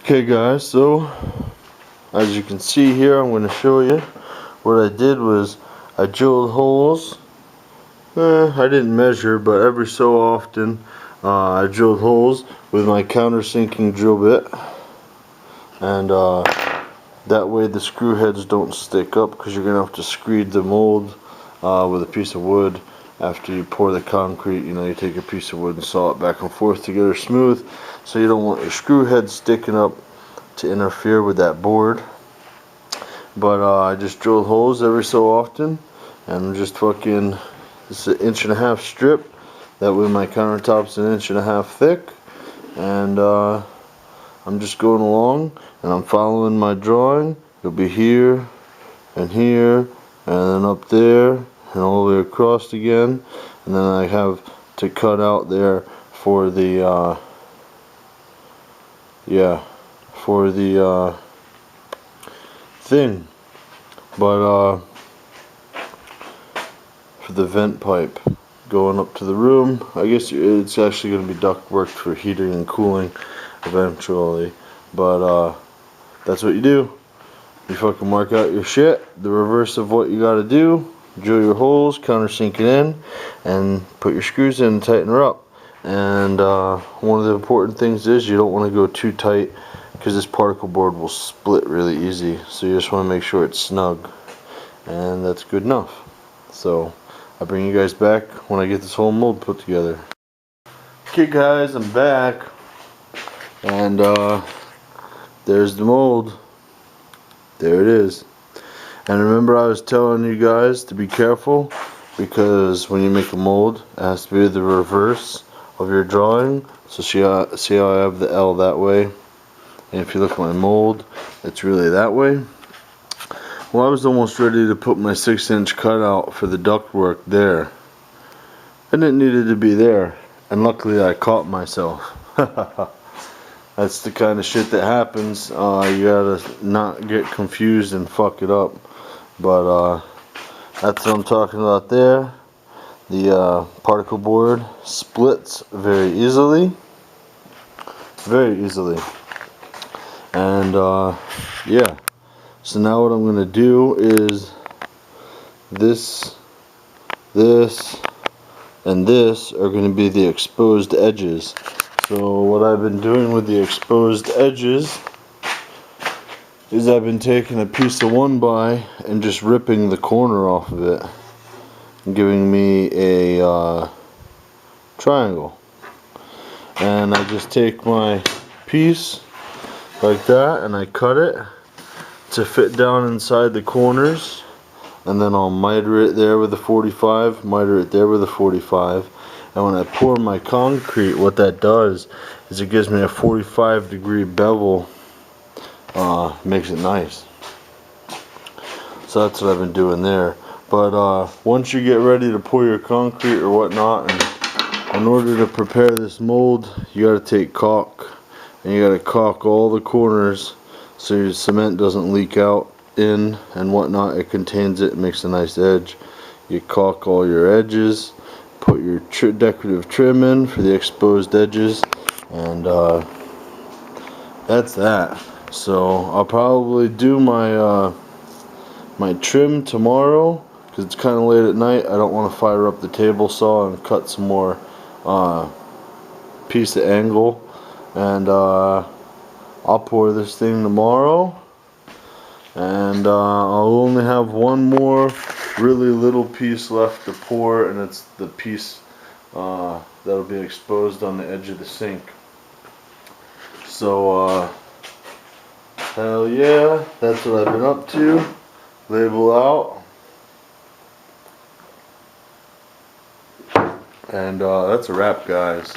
Okay guys, so as you can see here, I'm going to show you what I did was I drilled holes. I didn't measure, but every so often I drilled holes with my countersinking drill bit, and that way the screw heads don't stick up, because you're going to have to screed the mold with a piece of wood. After you pour the concrete, you take a piece of wood and saw it back and forth to get her smooth, so you don't want your screw head sticking up to interfere with that board. But I just drilled holes every so often, and I'm just fucking, it's an 1.5 inch strip, that way my countertop's 1.5 inch thick, and I'm just going along and I'm following my drawing. It'll be here and here and then up there and all the way across again, and then I have to cut out there for the thing, but for the vent pipe going up to the room. I guess it's actually going to be duct work for heating and cooling eventually, but that's what you do. You fucking mark out your shit, the reverse of what you gotta do. Drill your holes, countersink it in, and put your screws in and tighten her up. And one of the important things is you don't want to go too tight, because this particle board will split really easy. So you just want to make sure it's snug, and that's good enough. So I'll bring you guys back when I get this whole mold put together. Okay guys, I'm back, and there's the mold. There it is. And remember, I was telling you guys to be careful, because when you make a mold, it has to be the reverse of your drawing. So see how I have the L that way, and if you look at my mold, it's really that way. Well, I was almost ready to put my 6-inch cutout for the ductwork there, and it needed to be there, and luckily I caught myself. That's the kind of shit that happens. You gotta not get confused and fuck it up. But that's what I'm talking about there. The particle board splits very easily. Very easily. And yeah. So now what I'm gonna do is this, and this are gonna be the exposed edges. So what I've been doing with the exposed edges is I've been taking a piece of 1x and just ripping the corner off of it, giving me a triangle. And I just take my piece like that and I cut it to fit down inside the corners, and then I'll miter it there with a 45, miter it there with a 45. And when I pour my concrete, what that does is it gives me a 45-degree bevel. Makes it nice. So that's what I've been doing there. But once you get ready to pour your concrete or whatnot, and in order to prepare this mold, you got to take caulk, and you got to caulk all the corners so your cement doesn't leak out in and whatnot. It contains it, makes a nice edge. You caulk all your edges, put your decorative trim in for the exposed edges, and that's that. So I'll probably do my my trim tomorrow, because it's kind of late at night. I don't want to fire up the table saw and cut some more piece of angle, and I'll pour this thing tomorrow, and I'll only have one more really little piece left to pour, and it's the piece that'll be exposed on the edge of the sink. So hell yeah, that's what I've been up to. Label out, and that's a wrap, guys.